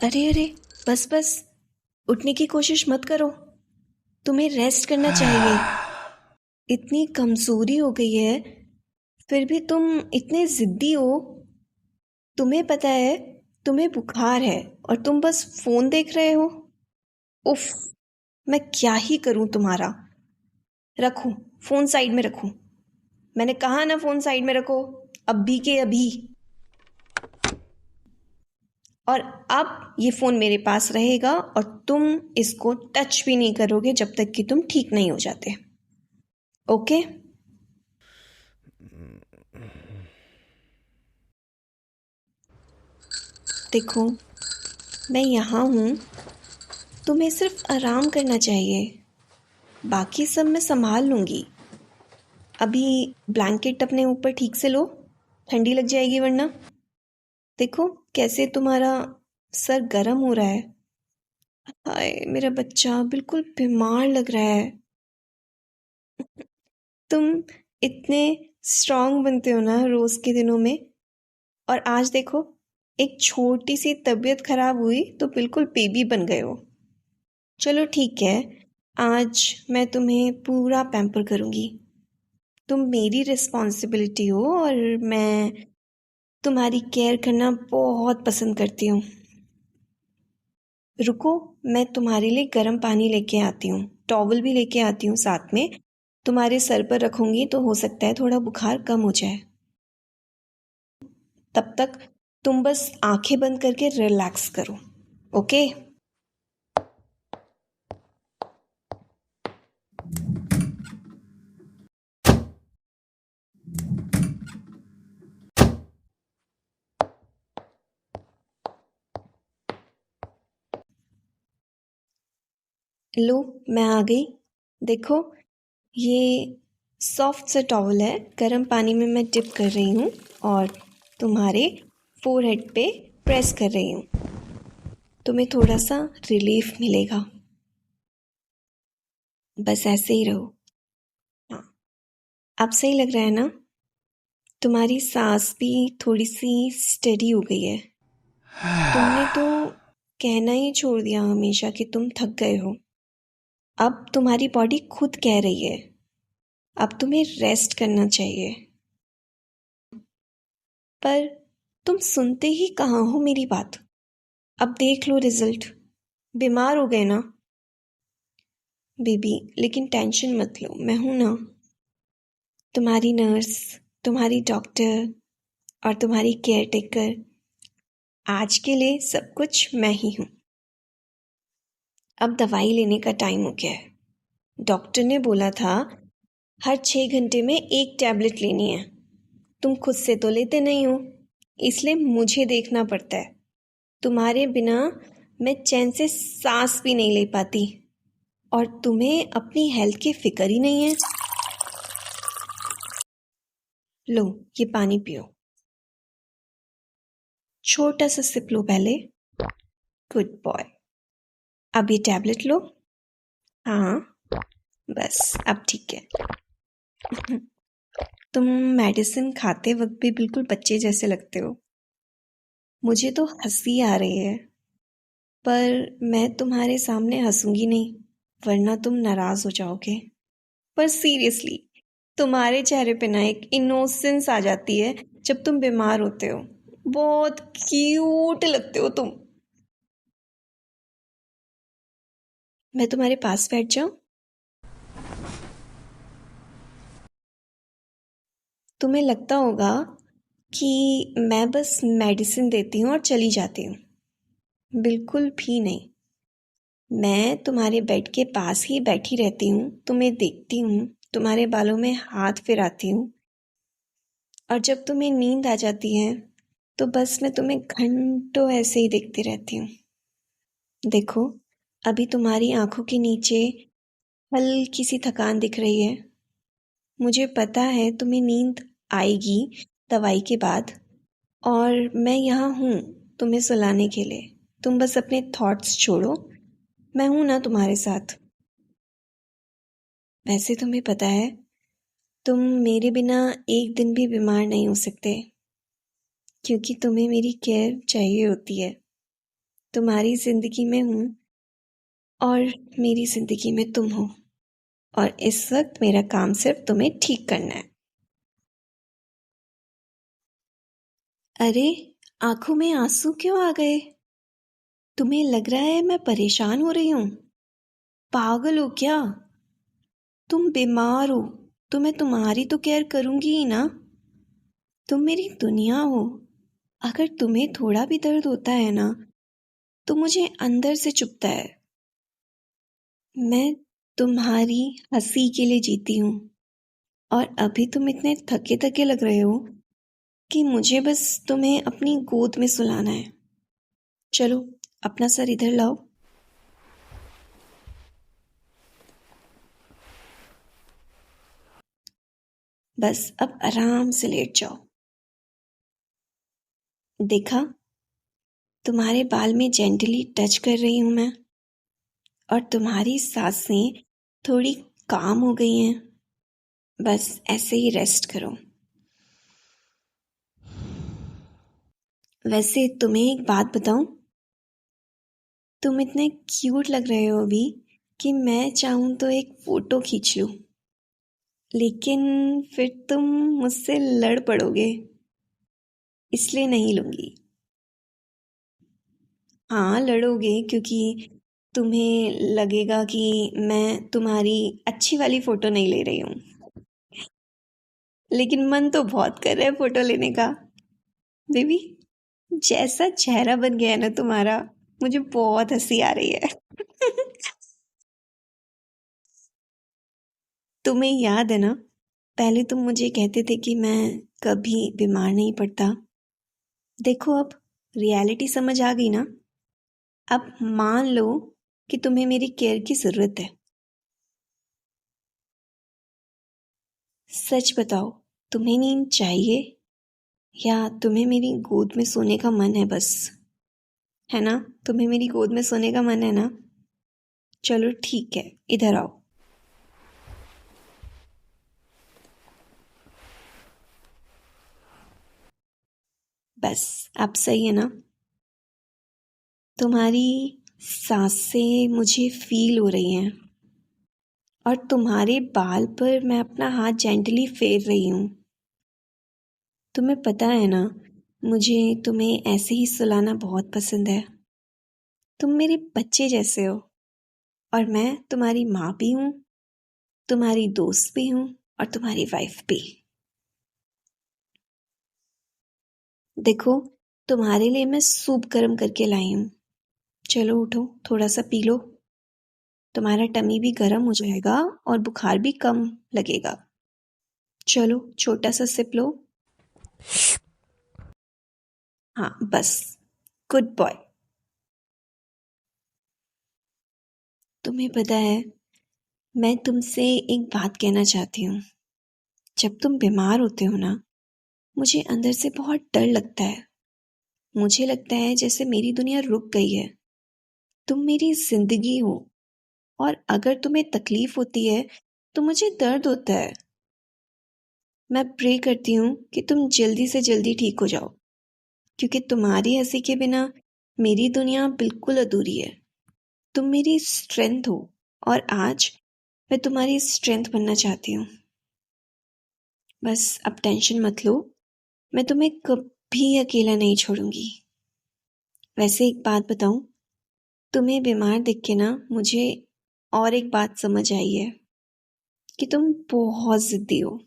अरे अरे, बस बस, उठने की कोशिश मत करो। तुम्हें रेस्ट करना चाहिए। इतनी कमजोरी हो गई है, फिर भी तुम इतने जिद्दी हो। तुम्हें पता है तुम्हें बुखार है और तुम बस फोन देख रहे हो। उफ, मैं क्या ही करूं तुम्हारा। रखो, फोन साइड में रखो। मैंने कहा ना, फोन साइड में रखो। अभी के अभी। और अब ये फोन मेरे पास रहेगा और तुम इसको टच भी नहीं करोगे जब तक कि तुम ठीक नहीं हो जाते। ओके? देखो, मैं यहाँ हूँ। तुम्हें सिर्फ आराम करना चाहिए। बाकी सब मैं संभाल लूँगी। अभी ब्लैंकेट अपने ऊपर ठीक से लो, ठंडी लग जाएगी वरना। देखो कैसे तुम्हारा सर गर्म हो रहा है। हाय मेरा बच्चा बिल्कुल बीमार लग रहा है। तुम इतने स्ट्रांग बनते हो ना रोज के दिनों में, और आज देखो, एक छोटी सी तबीयत खराब हुई तो बिल्कुल बेबी बन गए हो। चलो ठीक है, आज मैं तुम्हें पूरा पैम्पर करूंगी। तुम मेरी रिस्पॉन्सिबिलिटी हो और मैं तुम्हारी केयर करना बहुत पसंद करती हूँ। रुको, मैं तुम्हारे लिए गर्म पानी लेके आती हूँ, टॉवल भी लेके आती हूँ साथ में। तुम्हारे सर पर रखूंगी तो हो सकता है थोड़ा बुखार कम हो जाए। तब तक तुम बस आंखें बंद करके रिलैक्स करो। ओके? लो, मैं आ गई। देखो, ये सॉफ्ट सा टॉवल है, गर्म पानी में मैं डिप कर रही हूँ और तुम्हारे फोरहेड पे प्रेस कर रही हूँ। तुम्हें थोड़ा सा रिलीफ मिलेगा। बस ऐसे ही रहो। हाँ, अब सही लग रहा है ना? तुम्हारी सांस भी थोड़ी सी स्टेडी हो गई है। तुमने तो कहना ही छोड़ दिया हमेशा कि तुम थक गए हो। अब तुम्हारी बॉडी खुद कह रही है, अब तुम्हें रेस्ट करना चाहिए। पर तुम सुनते ही कहाँ हो मेरी बात। अब देख लो रिजल्ट। बीमार हो गए ना बेबी, लेकिन टेंशन मत लो, मैं हूं ना। तुम्हारी नर्स, तुम्हारी डॉक्टर और तुम्हारी केयर टेकर। आज के लिए सब कुछ मैं ही हूं। अब दवाई लेने का टाइम हो गया है। डॉक्टर ने बोला था हर 6 घंटे में एक टैबलेट लेनी है। तुम खुद से तो लेते नहीं हो, इसलिए मुझे देखना पड़ता है। तुम्हारे बिना मैं चैन से सांस भी नहीं ले पाती, और तुम्हें अपनी हेल्थ की फिक्र ही नहीं है। लो, ये पानी पियो। छोटा सा सिप लो पहले। Good boy. अब ये टैबलेट लो। हाँ, बस अब ठीक है। तुम मेडिसिन खाते वक्त भी बिल्कुल बच्चे जैसे लगते हो। मुझे तो हंसी आ रही है, पर मैं तुम्हारे सामने हंसूंगी नहीं, वरना तुम नाराज हो जाओगे। पर सीरियसली, तुम्हारे चेहरे पे ना एक इनोसेंस आ जाती है जब तुम बीमार होते हो। बहुत क्यूट लगते हो तुम। मैं तुम्हारे पास बैठ जाऊं? तुम्हें लगता होगा कि मैं बस मेडिसिन देती हूँ और चली जाती हूँ। बिल्कुल भी नहीं। मैं तुम्हारे बेड के पास ही बैठी रहती हूँ, तुम्हें देखती हूँ, तुम्हारे बालों में हाथ फिराती हूँ, और जब तुम्हें नींद आ जाती है तो बस मैं तुम्हें घंटों ऐसे ही देखती रहती हूँ। देखो, अभी तुम्हारी आंखों के नीचे हल्की सी थकान दिख रही है। मुझे पता है तुम्हें नींद आएगी दवाई के बाद, और मैं यहाँ हूँ तुम्हें सुलाने के लिए। तुम बस अपने थॉट्स छोड़ो, मैं हूं ना तुम्हारे साथ। वैसे तुम्हें पता है, तुम मेरे बिना एक दिन भी बीमार नहीं हो सकते। क्योंकि तुम्हें मेरी केयर चाहिए होती है। तुम्हारी जिंदगी में हूँ और मेरी जिंदगी में तुम हो, और इस वक्त मेरा काम सिर्फ तुम्हें ठीक करना है। अरे, आंखों में आंसू क्यों आ गए? तुम्हें लग रहा है मैं परेशान हो रही हूँ? पागल हो क्या? तुम बीमार हो तो मैं तुम्हारी तो केयर करूंगी ही ना। तुम मेरी दुनिया हो। अगर तुम्हें थोड़ा भी दर्द होता है ना, तो मुझे अंदर से चुभता है। मैं तुम्हारी हंसी के लिए जीती हूँ, और अभी तुम इतने थके थके लग रहे हो कि मुझे बस तुम्हें अपनी गोद में सुलाना है। चलो, अपना सर इधर लाओ। बस अब आराम से लेट जाओ। देखा, तुम्हारे बाल में जेंटली टच कर रही हूं मैं, और तुम्हारी सांसें थोड़ी काम हो गई हैं। बस ऐसे ही रेस्ट करो। वैसे तुम्हें एक बात बताऊं? तुम इतने क्यूट लग रहे हो अभी कि मैं चाहूं तो एक फोटो खींच लूं, लेकिन फिर तुम मुझसे लड़ पड़ोगे, इसलिए नहीं लूंगी। हाँ, लड़ोगे क्योंकि तुम्हें लगेगा कि मैं तुम्हारी अच्छी वाली फोटो नहीं ले रही हूँ। लेकिन मन तो बहुत कर रहा है फोटो लेने का। बेबी, जैसा चेहरा बन गया है ना तुम्हारा, मुझे बहुत हंसी आ रही है। तुम्हें याद है ना, पहले तुम मुझे कहते थे कि मैं कभी बीमार नहीं पड़ता। देखो, अब रियलिटी समझ आ गई ना। अब मान लो कि तुम्हें मेरी केयर की जरूरत है। सच बताओ, तुम्हें नींद चाहिए या तुम्हें मेरी गोद में सोने का मन है? बस, है ना? तुम्हें मेरी गोद में सोने का मन है ना? चलो ठीक है, इधर आओ। बस, अब सही है ना? तुम्हारी सांसें मुझे फील हो रही हैं, और तुम्हारे बाल पर मैं अपना हाथ जेंटली फेर रही हूँ। तुम्हें पता है ना, मुझे तुम्हें ऐसे ही सुलाना बहुत पसंद है। तुम मेरे बच्चे जैसे हो, और मैं तुम्हारी माँ भी हूँ, तुम्हारी दोस्त भी हूँ, और तुम्हारी वाइफ भी। देखो, तुम्हारे लिए मैं सूप गर्म करके लाई हूँ। चलो उठो, थोड़ा सा पी लो। तुम्हारा टमी भी गर्म हो जाएगा और बुखार भी कम लगेगा। चलो, छोटा सा सिप लो। हाँ, बस। Good boy. तुम्हें पता है, मैं तुमसे एक बात कहना चाहती हूँ। जब तुम बीमार होते हो ना, मुझे अंदर से बहुत डर लगता है। मुझे लगता है जैसे मेरी दुनिया रुक गई है। तुम मेरी जिंदगी हो, और अगर तुम्हें तकलीफ होती है तो मुझे दर्द होता है। मैं प्रे करती हूँ कि तुम जल्दी से जल्दी ठीक हो जाओ, क्योंकि तुम्हारी हंसी के बिना मेरी दुनिया बिल्कुल अधूरी है। तुम मेरी स्ट्रेंथ हो, और आज मैं तुम्हारी स्ट्रेंथ बनना चाहती हूँ। बस अब टेंशन मत लो, मैं तुम्हें कभी अकेला नहीं छोड़ूंगी। वैसे एक बात बताऊं, तुम्हें बीमार देख के ना मुझे और एक बात समझ आई है कि तुम बहुत जिद्दी हो।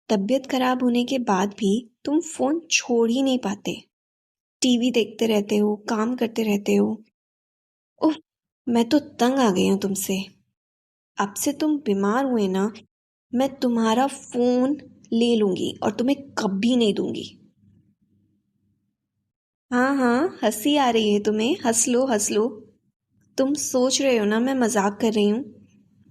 तबीयत खराब होने के बाद भी तुम फोन छोड़ ही नहीं पाते। टीवी देखते रहते हो, काम करते रहते हो। उफ, मैं तो तंग आ गई हूँ तुमसे। अब से तुम बीमार हुए ना, मैं तुम्हारा फोन ले लूंगी और तुम्हें कभी नहीं दूंगी। हाँ हाँ, हंसी आ रही है तुम्हें? हंस लो, हंस लो। तुम सोच रहे हो ना मैं मजाक कर रही हूँ,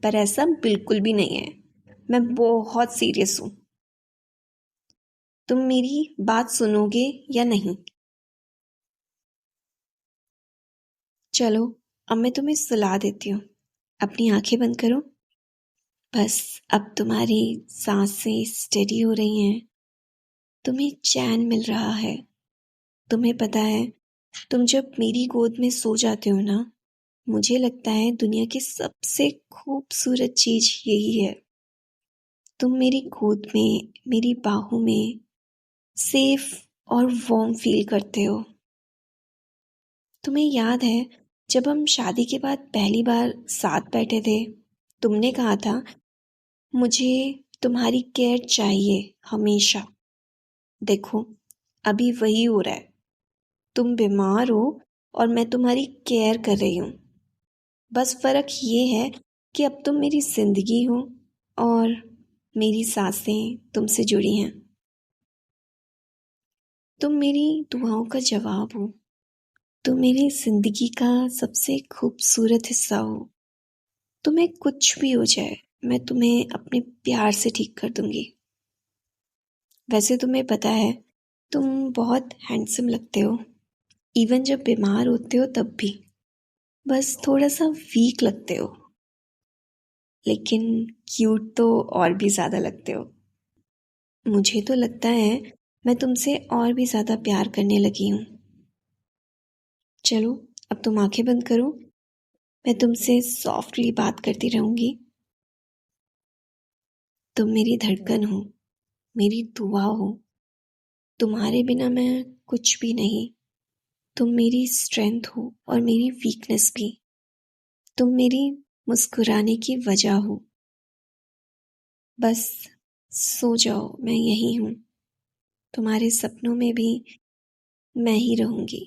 पर ऐसा बिल्कुल भी नहीं है। मैं बहुत सीरियस हूँ। तुम मेरी बात सुनोगे या नहीं? चलो, अब मैं तुम्हें सुला देती हूँ। अपनी आंखें बंद करो। बस, अब तुम्हारी सांसें स्टेडी हो रही हैं। तुम्हें चैन मिल रहा है। तुम्हें पता है, तुम जब मेरी गोद में सो जाते हो ना, मुझे लगता है दुनिया की सबसे खूबसूरत चीज यही है। तुम मेरी गोद में, मेरी बाहों में सेफ और वार्म फील करते हो। तुम्हें याद है जब हम शादी के बाद पहली बार साथ बैठे थे, तुमने कहा था मुझे तुम्हारी केयर चाहिए हमेशा। देखो, अभी वही हो रहा है। तुम बीमार हो और मैं तुम्हारी केयर कर रही हूँ। बस फर्क ये है कि अब तुम मेरी जिंदगी हो और मेरी सांसें तुमसे जुड़ी हैं। तुम मेरी दुआओं का जवाब हो। तुम मेरी जिंदगी का सबसे खूबसूरत हिस्सा हो। तुम्हें कुछ भी हो जाए, मैं तुम्हें अपने प्यार से ठीक कर दूंगी। वैसे तुम्हें पता है, तुम बहुत हैंडसम लगते हो। इवन जब बीमार होते हो तब भी। बस थोड़ा सा वीक लगते हो, लेकिन क्यूट तो और भी ज़्यादा लगते हो। मुझे तो लगता है मैं तुमसे और भी ज़्यादा प्यार करने लगी हूँ। चलो, अब तुम आंखें बंद करो। मैं तुमसे सॉफ्टली बात करती रहूंगी। तुम मेरी धड़कन हो, मेरी दुआ हो। तुम्हारे बिना मैं कुछ भी नहीं। तुम मेरी स्ट्रेंथ हो और मेरी वीकनेस भी। तुम मेरी मुस्कुराने की वजह हो। बस सो जाओ, मैं यही हूँ। तुम्हारे सपनों में भी मैं ही रहूंगी।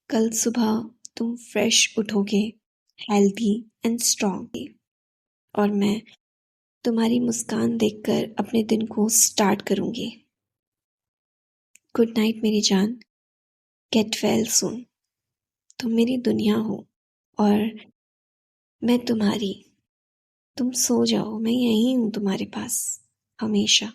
कल सुबह तुम फ्रेश उठोगे, हेल्दी एंड स्ट्रांग, और मैं तुम्हारी मुस्कान देखकर अपने दिन को स्टार्ट करूंगी। गुड नाइट मेरी जान। Get well soon. तुम मेरी दुनिया हो और मैं तुम्हारी। तुम सो जाओ, मैं यही हूँ तुम्हारे पास हमेशा।